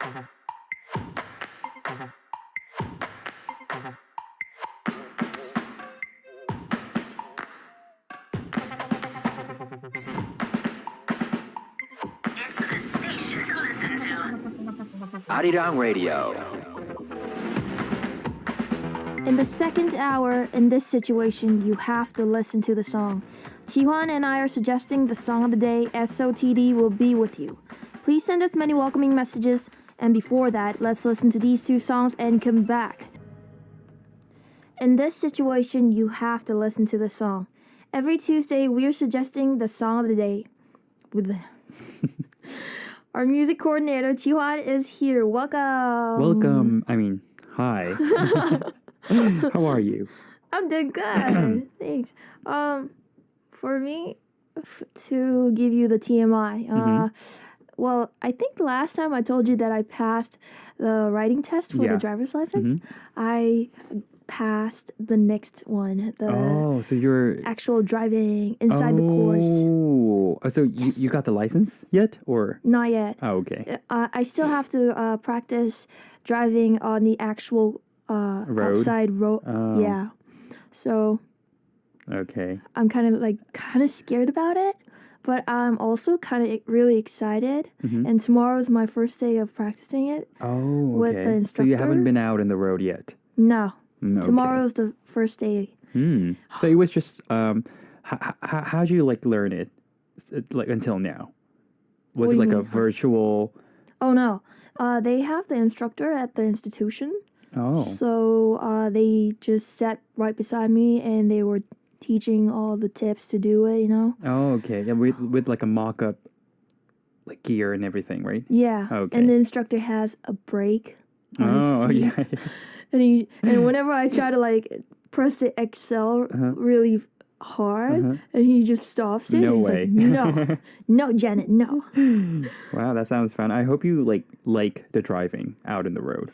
The station to listen to. Arirang Radio. In the second hour, in this situation, you have to listen to the song. Jihwan and I are suggesting the song of the day. SOTD will be with you. Please send us many welcoming messages. And before that, let's listen to these two songs and come back. In this situation, you have to listen to the song. Every Tuesday, we are suggesting the song of the day. Our music coordinator, Jihwan, is here. Welcome. Hi. How are you? I'm doing good. Thanks. For me, to give you the TMI, well, I think last time I told you that I passed the writing test for the driver's license. I passed the next one. So you're actual driving inside the course. Oh, so you got the license yet, or not yet? Oh, okay. I still have to practice driving on the actual road? outside road. Yeah. So. Okay. I'm kind of scared about it, but I'm also kind of really excited. And tomorrow's my first day of practicing it. Oh, okay. With the instructor. So you haven't been out in the road yet? No. Okay. Tomorrow's the first day. So it was just how'd you learn it until now? Was it a virtual? Oh no, they have the instructor at the institution. Oh. So they just sat right beside me and they were teaching all the tips to do it, Oh, okay. Yeah, with a mock-up gear and everything, right? Yeah. Okay. And the instructor has a brake on his seat. Yeah. And whenever I try to press the Excel really hard, and he just stops it. No and he's way. No, Janet, no. Wow, that sounds fun. I hope you like the driving out in the road.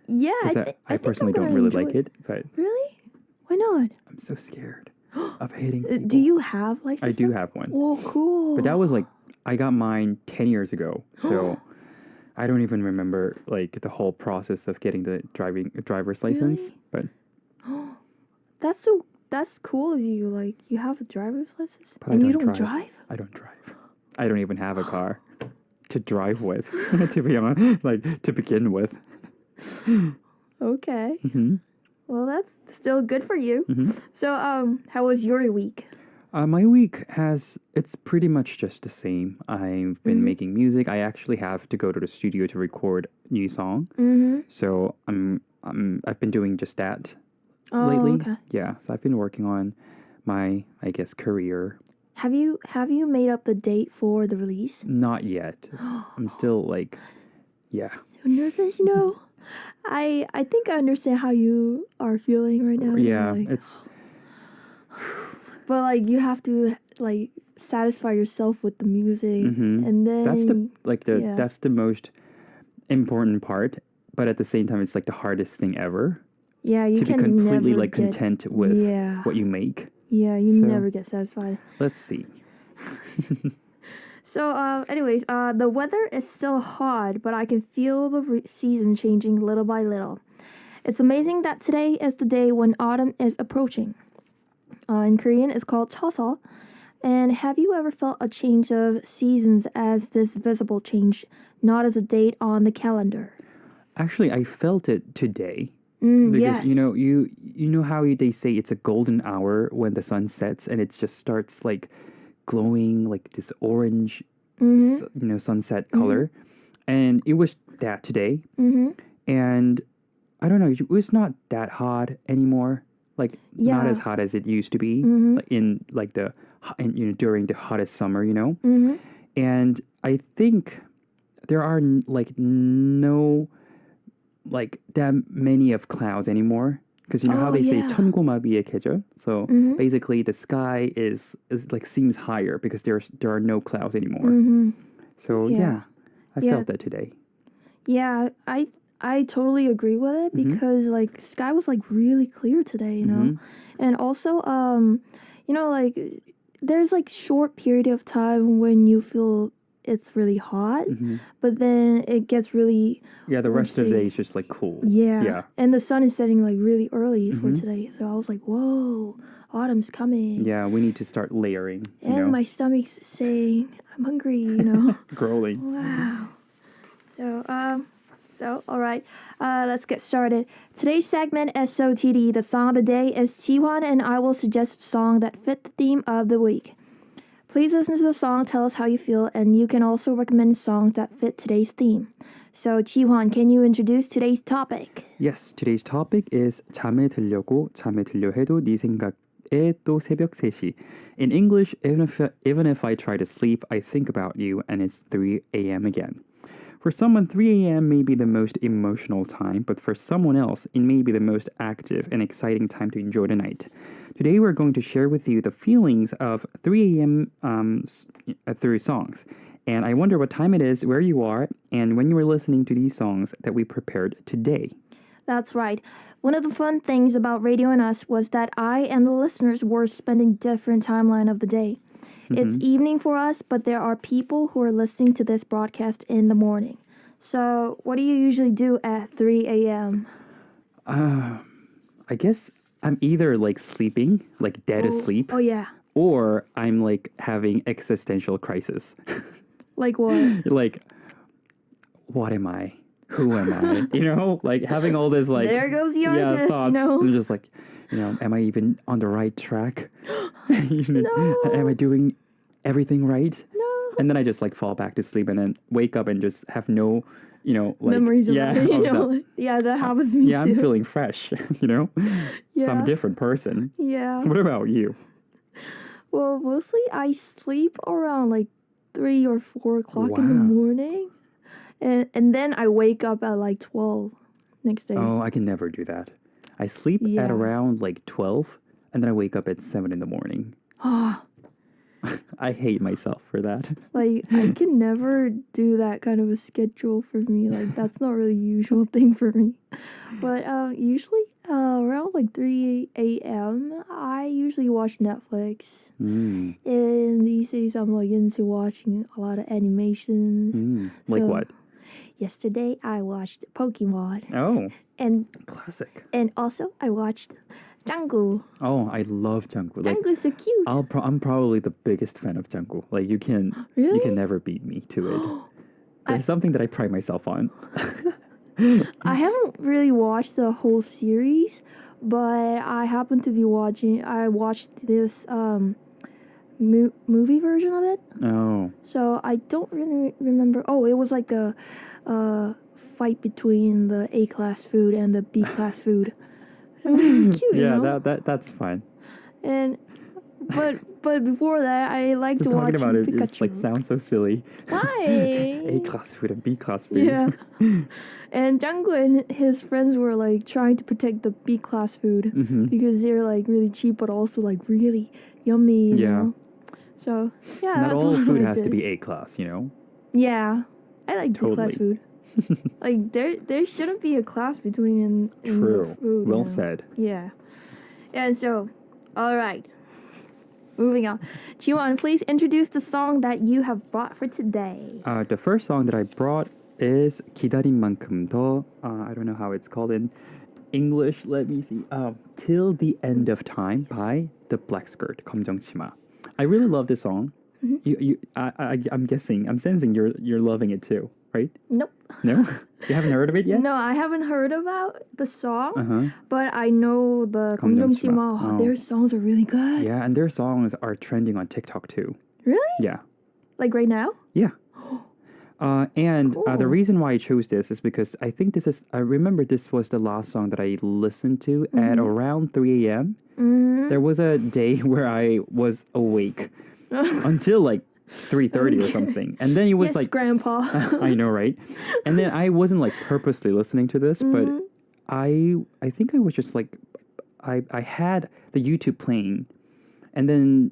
Yeah, I personally don't really like it, but really, why not? I'm so scared of hitting people. Do you have license? I do have one. Oh, cool. But that was I got mine 10 years ago, so I don't even remember the whole process of getting the driver's license. Really? But that's cool of you. You have a driver's license, but and you don't drive. I don't drive. I don't even have a car to drive with. To be honest, to begin with. Okay. Well, that's still good for you. So, how was your week? My week it's pretty much just the same. I've been making music. I actually have to go to the studio to record a new song. So I've been doing just that lately. Okay. Yeah, so I've been working on my, I guess, career. Have you made up the date for the release? Not yet. I'm still yeah. So nervous, I think I understand how you are feeling right now. Yeah, it's. But you have to satisfy yourself with the music, and then that's the most important part. But at the same time, it's the hardest thing ever. Yeah, you to can be completely never content with what you make. Yeah, you never get satisfied. Let's see. So, anyways, the weather is still hot, but I can feel the season changing little by little. It's amazing that today is the day when autumn is approaching. In Korean, it's called Cheoseol. And have you ever felt a change of seasons as this visible change, not as a date on the calendar? Actually, I felt it today. Because yes. you know how they say it's a golden hour when the sun sets and it just starts glowing this orange sunset color, and it was that today. And I don't know, it was not that hot anymore, not as hot as it used to be in during the hottest summer, and I think there are no that many of clouds anymore, because how they say 천고마비의 계절. So basically the sky is seems higher because there are no clouds anymore. So I felt that today. Yeah, I totally agree with it because sky was really clear today, and also there's short period of time when you feel it's really hot, but then it gets really The rest of the day is just like cool. yeah. And the sun is setting like really early for today. So I was like, whoa, autumn's coming. Yeah, we need to start layering. And my stomach's saying, I'm hungry, Growling. Wow. So, all right, let's get started. Today's segment, SOTD, the song of the day, is Jihwan and I will suggest a song that fit the theme of the week. Please listen to the song, tell us how you feel, and you can also recommend songs that fit today's theme. So, Jihwan, can you introduce today's topic? Yes, today's topic is 잠에 들려고 잠에 들려 해도 네 생각에 또 새벽 3시. In English, even if I try to sleep, I think about you and it's 3 a.m. again. For someone, 3 a.m. may be the most emotional time, but for someone else, it may be the most active and exciting time to enjoy the night. Today, we're going to share with you the feelings of 3 a.m. Through songs. And I wonder what time it is, where you are, and when you are listening to these songs that we prepared today. That's right. One of the fun things about Radion'us was that I and the listeners were spending different timeline of the day. It's evening for us, but there are people who are listening to this broadcast in the morning. So, what do you usually do at 3 a.m.? I guess I'm either like sleeping, like dead asleep. Oh, yeah. Or I'm like having existential crisis. Like what? Like, what am I? Who am I? Like having all this like There goes the artist, thoughts. I'm just like, am I even on the right track? No. Am I doing everything right? No. And then I just like fall back to sleep and then wake up and just have no, like Memories of yeah, it, Yeah, that happens to me too. I'm feeling fresh, So I'm Yeah. a different person. Yeah. What about you? Well, mostly I sleep around like 3 or 4 o'clock in the Wow. morning. And then I wake up at like 12 next day. Oh, I can never do that. I sleep Yeah. at around like 12 and then I wake up at 7 in the morning. I hate myself for that. Like, I can never do that kind of a schedule for me. Like, that's not really a usual thing for me. But usually around like 3 a.m., I usually watch Netflix. Mm. And these days, I'm like into watching a lot of animations. Like So, what? Yesterday, I watched Pokemon. Oh, And classic. also, I watched Jungkook. Oh, I love Jungkook. Like, Jungkook's so cute. I'm probably the biggest fan of Jungkook. Like you can Really? never beat me to it. That's something that I pride myself on. I haven't really watched the whole series, but I happen to be I watched this movie version of it. Oh, So I don't really remember. Oh, it was like a fight between the A-class food and the B-class food. It was really cute, yeah, you know? that's fine. And but before that, I like Just to watch talking about it, Pikachu. it's like sounds so silly. Why? A class food and B class food. Yeah. And Jungkook and his friends were like trying to protect the B class food because they're like really cheap but also like really yummy, you know? So yeah, Not that's all what food I has to did. be A class, Yeah. I like B class Totally. food. Like there shouldn't be a class between in True. the food. Well you know? said. Yeah. And so, all right. Moving on. Jihwan, please introduce the song that you have brought for today. The first song that I brought is 기다린 만큼 더. I don't know how it's called in English. Let me see. Till the End of Time by the Black Skirt, 검정치마. I really love this song. I'm guessing, I'm sensing you're loving it too, right? Nope. No? You haven't heard of it yet? No, I haven't heard about the song, but I know the 검정치마. 검정치마. Oh, their songs are really good. Yeah, and their songs are trending on TikTok too. Really? Yeah. Like right now? Yeah. And the Cool. reason why I chose this is because I remember this was the last song that I listened to at around 3 a.m. There was a day where I was awake until like 3:30 or something. And then it was Yes, like, Grandpa. I know, right? And then I wasn't like purposely listening to this, but I think I was just like, I had the YouTube playing and then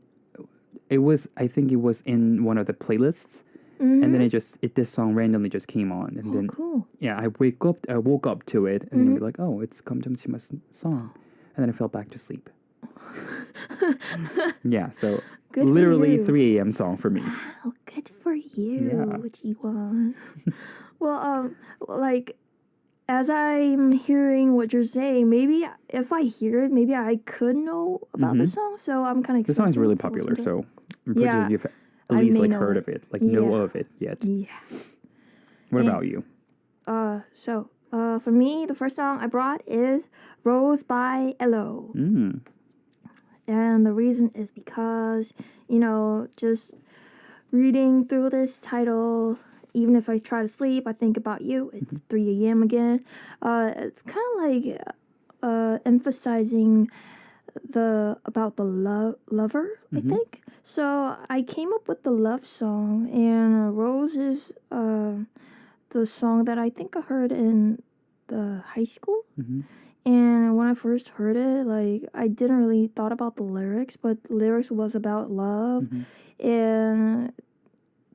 I think it was in one of the playlists. And then this song randomly just came on, and then Cool. yeah, I woke up to it, and then be like, oh, it's 검정치마's song, and then I fell back to sleep. Yeah, so Good for literally you. 3 a.m. song for me. Oh, good for you, Jihwan. Well, like, as I'm hearing what you're saying, maybe if I hear it, maybe I could know about the song. So I'm kind of The song is really popular, so I'm pretty sure you've at I least may like know heard it. of it, like know Yeah. of it yet. Yeah. What about you? For me, the first song I brought is Rose by Elo. And the reason is because, just reading through this title, even if I try to sleep, I think about you. It's 3 a.m. again. It's kind of like emphasizing about the lover, I think. So I came up with the love song, and Rose is the song that I think I heard in the high school. And when I first heard it, like, I didn't really thought about the lyrics, but the lyrics was about love. And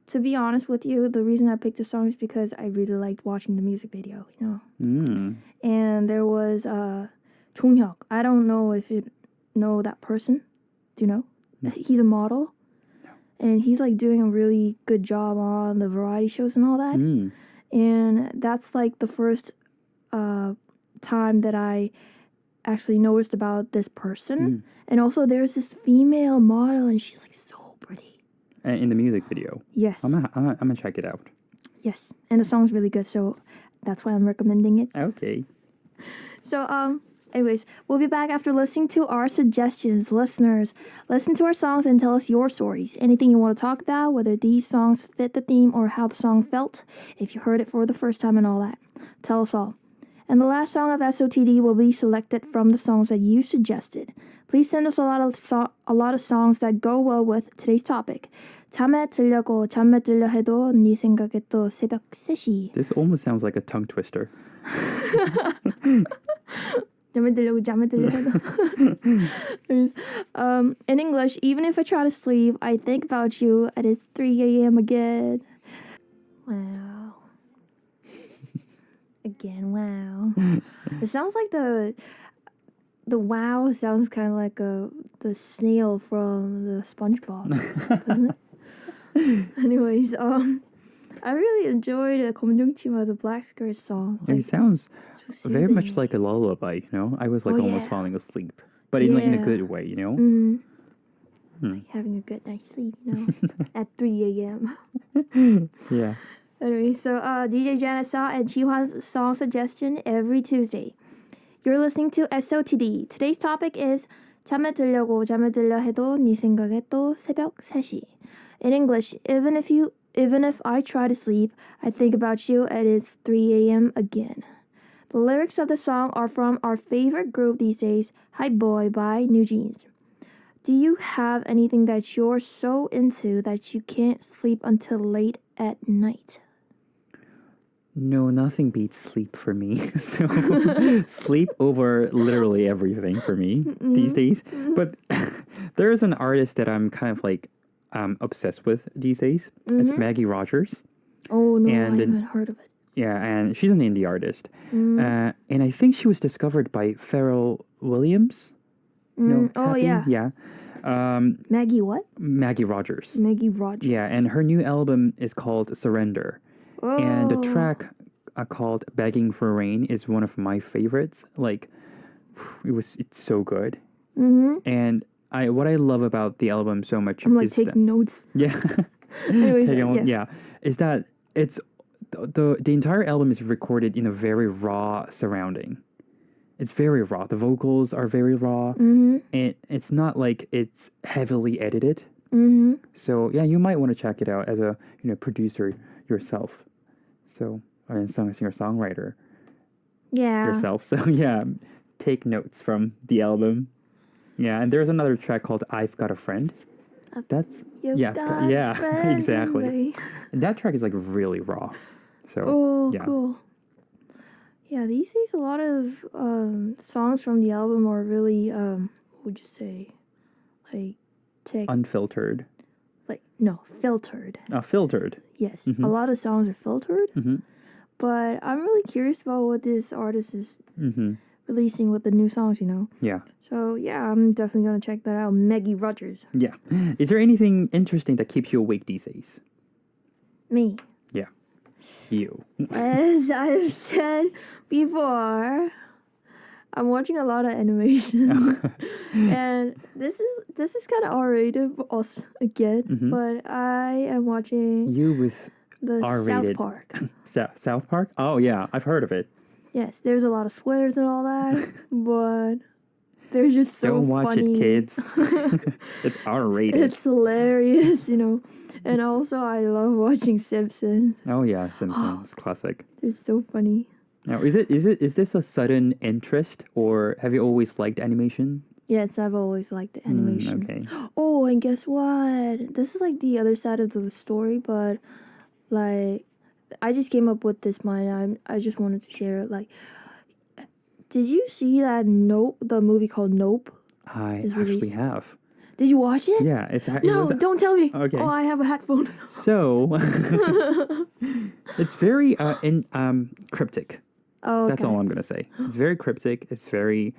to be honest with you, the reason I picked the song is because I really liked watching the music video, And there was Jonghyuk. I don't know if you know that person. Do you know? No. He's a model. No. And he's like doing a really good job on the variety shows and all that. And that's like the first time that I actually noticed about this person. And also there's this female model, and she's like so pretty. In the music video. Yes. I'm gonna check it out. Yes. And the song's really good, so that's why I'm recommending it. Okay. So anyways, we'll be back after listening to our suggestions. Listeners, listen to our songs and tell us your stories. Anything you want to talk about, whether these songs fit the theme or how the song felt, if you heard it for the first time and all that. Tell us all. And the last song of SOTD will be selected from the songs that you suggested. Please send us a lot of songs that go well with today's topic. 잠에 들려고 잠에 들려 해도 네 생각에 또 새벽 3시. This almost sounds like a tongue twister. 잠에 들려 해도. In English, even if I try to sleep, I think about you and it's 3 a.m. again. Wow. Again, wow. It sounds like the wow sounds kind of like the snail from the SpongeBob, doesn't it? Anyways, I really enjoyed 검정치마, the Black Skirt song. It sounds so very much soothing. like a lullaby, I was like almost falling asleep, but in a good way, Like having a good night's sleep, at 3 a.m. Yeah. Anyway, so DJ Janet and Jihwan's song suggestion every Tuesday. You're listening to SOTD. Today's topic is 잠에 들려고 잠에 들려 해도 네 생각에 또 새벽 3시. In English, even if I try to sleep, I think about you and it's 3 a.m. again. The lyrics of the song are from our favorite group these days, Hype Boy by New Jeans. Do you have anything that you're so into that you can't sleep until late at night? No, nothing beats sleep for me. So sleep over literally everything for me these days. But there is an artist that I'm kind of like obsessed with these days. It's Maggie Rogers. Oh no, And I haven't heard of it. Yeah, and she's an indie artist. And I think she was discovered by Pharrell Williams. No, Oh Happy? yeah. Maggie what? Maggie Rogers. Maggie Rogers. Yeah, and her new album is called Surrender. Oh. And the track called Begging for Rain is one of my favorites. Like, it's so good. And what I love about the album so much I'm like is taking notes. Yeah. Anyways, Is that it's the entire album is recorded in a very raw surrounding. It's very raw. The vocals are very raw. And it's not like it's heavily edited. So yeah, you might want to check it out as a producer yourself. So or a singer-songwriter yourself. So yeah, take notes from the album. Yeah, and there's another track called "I've Got a Friend." That's exactly. And that track is like really raw. So cool. Yeah, these days a lot of songs from the album are really what would you say, like unfiltered. Like no, filtered. Filtered. Yes, a lot of songs are filtered. But I'm really curious about what this artist is releasing with the new songs, you know. Yeah. So yeah, I'm definitely gonna check that out. Maggie Rogers. Yeah. Is there anything interesting that keeps you awake these days? Me. Yeah. You. As I've said before, I'm watching a lot of animation, and this is kind of R-rated also again. But I am watching You with the R-rated. South Park. South Park? Oh, yeah. I've heard of it. Yes, there's a lot of swears and all that, but they're just so Don't watch funny. it, kids. It's R-rated. It's hilarious, you know. And also, I love watching Simpsons. Oh, yeah. Simpsons. Classic. They're so funny. Now, is this a sudden interest, or have you always liked animation? Yes, I've always liked the animation. Okay. Oh, and guess what? This is like the other side of the story, but like I just came up with this mind. I just wanted to share it. Like, did you see that Nope? The movie called Nope. I is actually released? have. Did you watch it? Yeah, No, don't tell me. Okay. Oh, I have a headphone. So it's very cryptic. Oh, okay. That's all I'm gonna say. It's very cryptic. It's very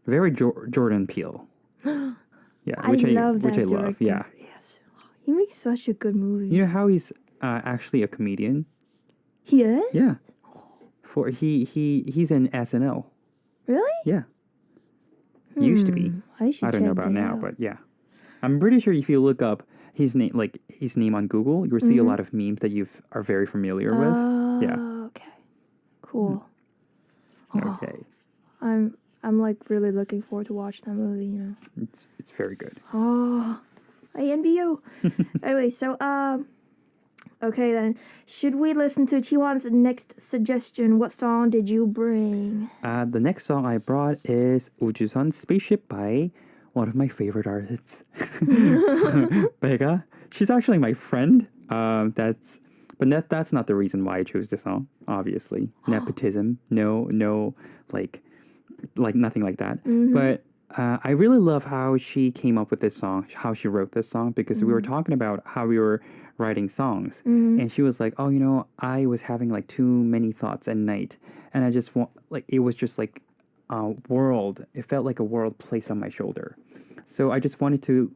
Jordan Peele. Yeah, which I love that which I love. director. Yeah, Yes. He makes such a good movie. you know how he's actually a comedian. He is? Yeah, he's in SNL. Really? Yeah, he used to be. I should I don't know check about that now, out. but yeah, I'm pretty sure if you look up his name on Google, you'll see a lot of memes that you are very familiar with. Yeah. Okay. Cool. Oh, Okay. I'm like really looking forward to watch that movie, you know. It's very good. Oh, I envy you. Anyway, so okay then. Should we listen to Jihwan's next suggestion? What song did you bring? The next song I brought is 우주선 Spaceship by one of my favorite artists, Becca. She's actually my friend. That's not the reason why I chose the song. Obviously, nepotism. No, like nothing like that. But I really love how she came up with this song, how she wrote this song, because we were talking about how we were writing songs, and she was like, "Oh, you know, I was having like too many thoughts at night, and I just want it was just like a world. It felt like a world placed on my shoulder, so I just wanted to,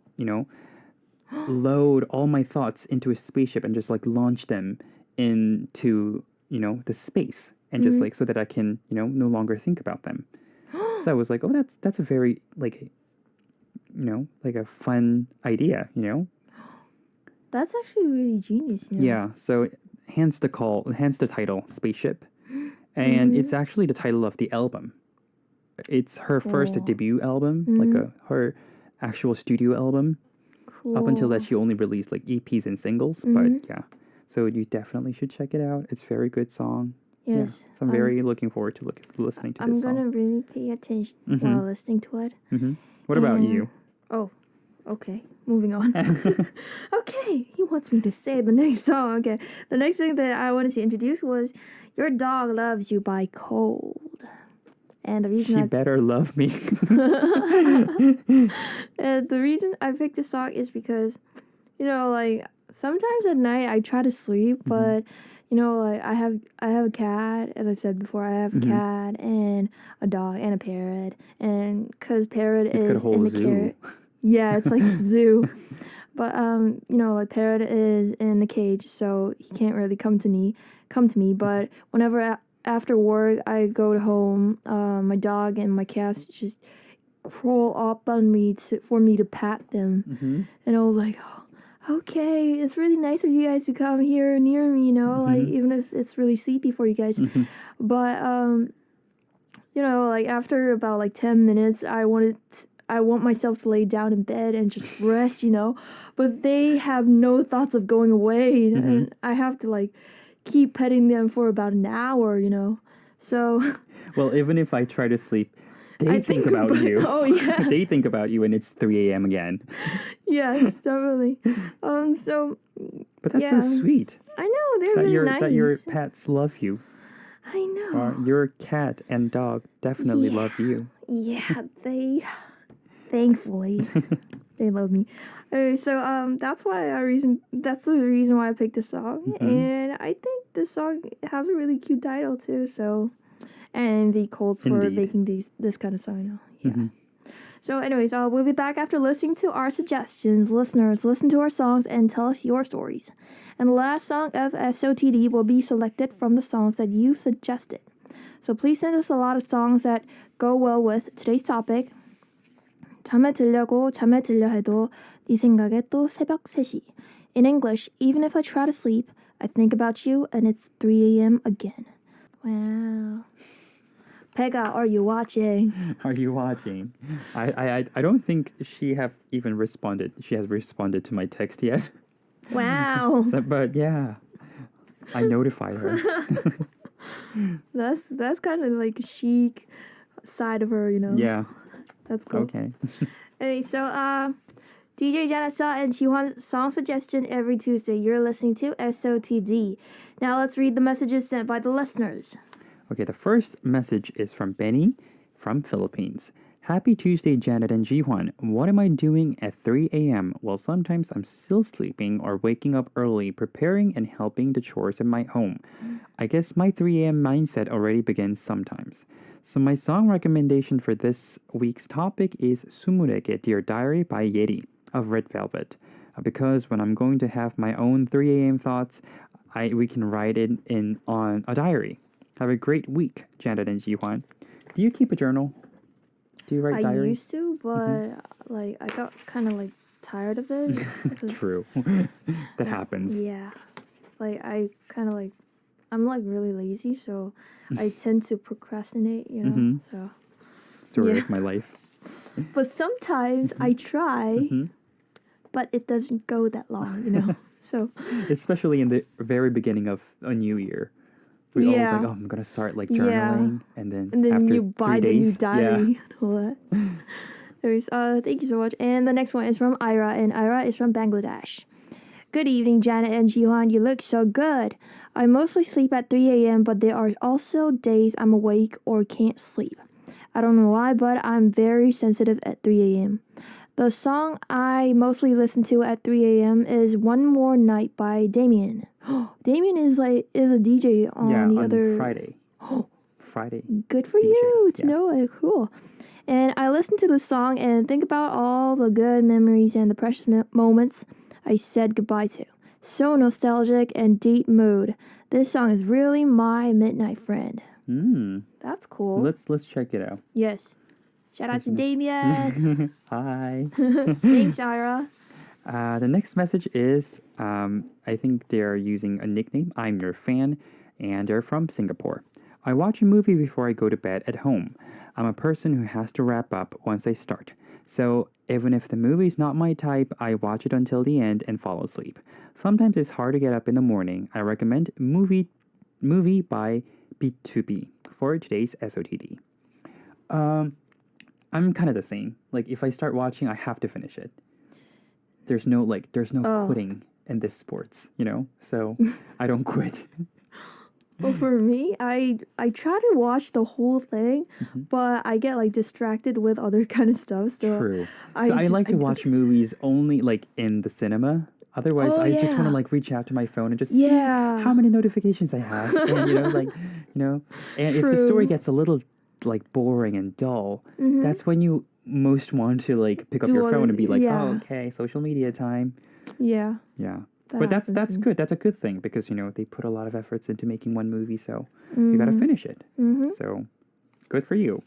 load all my thoughts into a spaceship and just like launch them into the space, and just like so that I can no longer think about them." So I was like, oh, that's a very like a fun idea, That's actually really genius. You know? Yeah. So hence the title Spaceship, and it's actually the title of the album. It's her first debut album, like her actual studio album. Cool. Up until that, she only released like EPs and singles, but yeah. So you definitely should check it out. It's a very good song. Yes. Yeah. So I'm very looking forward to listening to this song. I'm gonna really pay attention while listening to it. What about you? Oh, okay. Moving on. Okay, he wants me to say the next song. Okay, the next thing that I wanted to introduce was "Your Dog Loves You" by Cold. And the reason She better love me. the reason I picked this song is because, like sometimes at night I try to sleep, but like I have a cat, as I said before. I have a cat and a dog and a parrot, and because parrot You've got a is whole in the zoo. carrot. Yeah, it's like a zoo. But like parrot is in the cage, so he can't really come to me. But whenever after work I go home, my dog and my cats just crawl up on me for me to pat them, and I was like, oh, okay, it's really nice of you guys to come here near me, like even if it's really sleepy for you guys. But like after about like 10 minutes, I want myself to lay down in bed and just rest, but they have no thoughts of going away, and I have to like keep petting them for about an hour, so. Well, even if I try to sleep, they think about you. Oh yeah. They think about you, and it's 3 a.m. again. Yes, definitely. So. But that's so sweet. I know, they're really nice. That your pets love you. I know. Your cat and dog definitely love you. Yeah, thankfully, they love me. So that's the reason why I picked this song, and I think this song has a really cute title too. So and be cold for Indeed. making this kind of song. Yeah. So anyways, we'll be back after listening to our suggestions. Listeners, listen to our songs and tell us your stories. And the last song of SOTD will be selected from the songs that you suggested. So please send us a lot of songs that go well with today's topic. 잠에 들려고 잠에 들려 해도 네 생각에 또 새벽 3시. In English, even if I try to sleep, I think about you and it's 3 a.m. again. Wow. Pega, are you watching? Are you watching? I don't think she have even responded. She has responded to my text yet. Wow. But yeah, I notified her. That's kind of like a chic side of her, Yeah. That's cool. Okay. Anyway, so DJ Janet and Jihwan's song suggestion every Tuesday. You're listening to SOTD. Now let's read the messages sent by the listeners. Okay, the first message is from Benny from Philippines. Happy Tuesday, Janet and Jihwan. What am I doing at 3 a.m.? Well, sometimes I'm still sleeping or waking up early, preparing and helping the chores in my home. I guess my 3 a.m. mindset already begins sometimes. So my song recommendation for this week's topic is Sumureke Dear Diary by Yeti of Red Velvet. Because when I'm going to have my own 3 a.m. thoughts, we can write it in on a diary. Have a great week, Janet and Jihwan. Do you keep a journal? Do you write diaries? I used to, but I got kind of tired of it. True. That happens. Yeah. I kind of I'm really lazy, so I tend to procrastinate, So. Story of my life. But sometimes I try, but it doesn't go that long, So. Especially in the very beginning of a new year. We always I'm gonna start journaling, and then after you buy 3 days, the new diary and all that. Anyways, thank you so much. And the next one is from Ira, and Ira is from Bangladesh. Good evening, Janet and Jihwan. You look so good. I mostly sleep at 3 a.m., but there are also days I'm awake or can't sleep. I don't know why, but I'm very sensitive at 3 a.m. The song I mostly listen to at 3 a.m. is One More Night by Damien. Damien is a DJ on other Friday. Friday. Good for DJ. you to know it. Cool. And I listen to the song and think about all the good memories and the precious moments I said goodbye to. So nostalgic and deep mood. This song is really my midnight friend. That's cool. Let's check it out. Yes. Shout out to Damien. Hi. Thanks, Ira. The next message is, I think they're using a nickname, I'm your fan, and they're from Singapore. I watch a movie before I go to bed at home. I'm a person who has to wrap up once I start. So even if the movie's not my type, I watch it until the end and fall asleep. Sometimes it's hard to get up in the morning. I recommend movie by B2B for today's SOTD. I'm kind of the same. If I start watching, I have to finish it. There's no quitting in this sports, So I don't quit. Well, for me, I try to watch the whole thing, but I get distracted with other kind of stuff. So True. I like to watch movies only in the cinema. Otherwise, I just want to reach out to my phone and just see how many notifications I have, and and if the story gets a little boring and dull, that's when you most want to pick up your phone and be oh, okay, social media time. Yeah. But that's good. That's a good thing because they put a lot of efforts into making one movie, so you got to finish it. So good for you.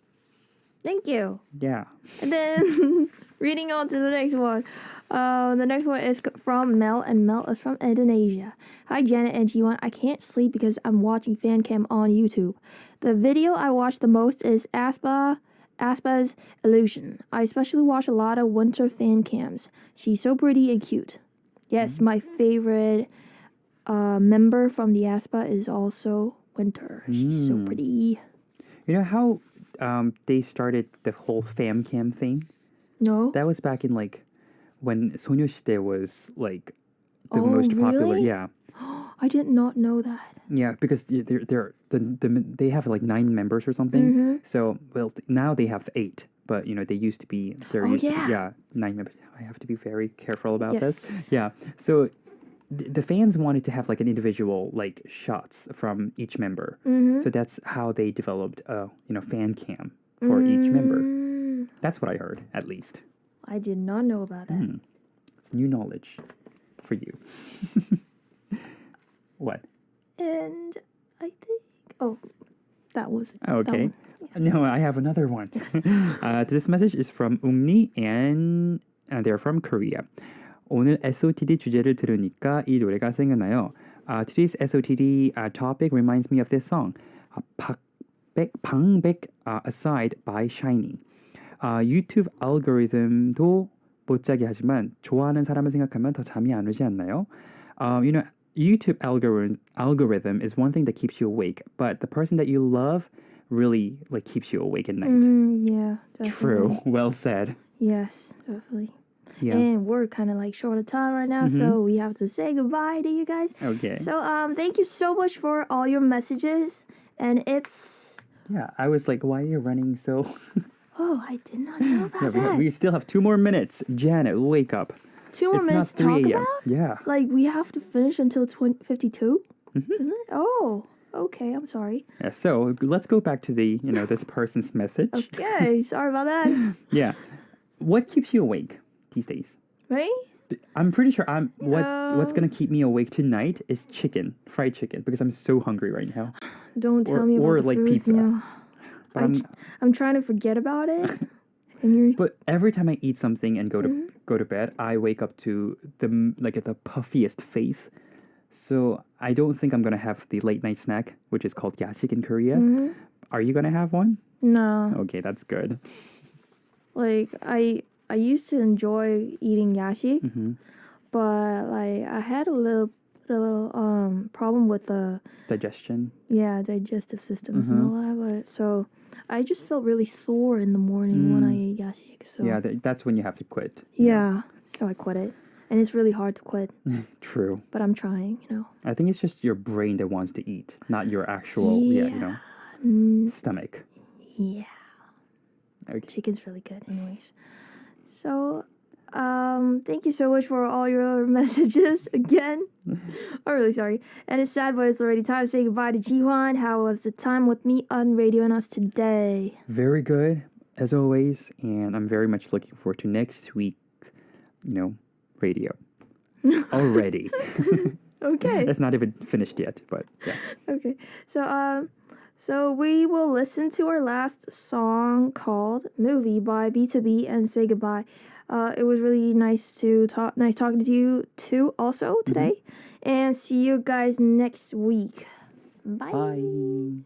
Thank you. Yeah. And then reading on to the next one. The next one is from Mel, and Mel is from Indonesia. Hi, Janet and Jihwan. I can't sleep because I'm watching fan cam on YouTube. The video I watch the most is Aspa's Illusion. I especially watch a lot of winter fan cams. She's so pretty and cute. Yes, my favorite member from the Aspa is also Winter. She's so pretty. You know how they started the whole fam cam thing? No. That was back in when 소녀시대 was the most popular. Really? Yeah. I did not know that. Yeah, because they have 9 members or something. So now they have 8, but they used to be 9 members. I have to be very careful about this. Yeah. So the fans wanted to have like an individual like shots from each member. So that's how they developed fan cam for each member. That's what I heard, at least. I did not know about that. New knowledge for you. What? And I think that was it. Okay. That one. Yes. No, I have another one. Yes. This message is from Ungni and they're from Korea. 오늘 SOTD 주제를 들으니까 이 노래가 생각나요. Today's SOTD topic reminds me of this song. 방백 Aside by Shiny. 유튜브 알고리즘도 못 자게 하지만 좋아하는 사람을 생각하면 더 잠이 안 오지 않나요? YouTube algorithm is one thing that keeps you awake, but the person that you love really like keeps you awake at night. Yeah, definitely. True. Well said. Yes, definitely. Yeah. And we're kind of like short of time right now, so we have to say goodbye to you guys. Okay. So thank you so much for all your messages, and it's. Yeah, I was like, why are you running so? Oh, I did not know about that. We still have 2 more minutes. Janet, wake up. 2 more It's minutes to not talk 3 a.m. about? Yeah. Like, we have to finish until 52? Isn't it? Oh, okay, I'm sorry. Yeah, so let's go back to the, this person's message. Okay, sorry about that. Yeah. What keeps you awake these days? Right? I'm pretty sure what's going to keep me awake tonight is fried chicken, because I'm so hungry right now. Don't tell me about the like foods, pizza. But I'm trying to forget about it. And but every time I eat something and go to bed, I wake up to the puffiest face. So I don't think I'm gonna have the late night snack, which is called 야식 in Korea. Are you gonna have one? No. Okay, that's good. Like I used to enjoy eating yashi, but like I had a little problem with the Digestion. digestive systems and all that. But so I just felt really sore in the morning when I ate yashi. So Yeah, that's when you have to quit. yeah, so I quit it, and it's really hard to quit. True. But I'm trying, I think it's just your brain that wants to eat, not your actual stomach. Yeah. Okay. Chicken's really good, anyways. So, thank you so much for all your messages again. I'm really sorry. And it's sad, but it's already time to say goodbye to Jihwan. How was the time with me on Radion'us today? Very good, as always, and I'm very much looking forward to next week's, radio. Already. Okay. It's not even finished yet, but yeah. Okay. So we will listen to our last song called Movie by B2B and say goodbye. It was really nice talking to you too also today. And see you guys next week. Bye. Bye.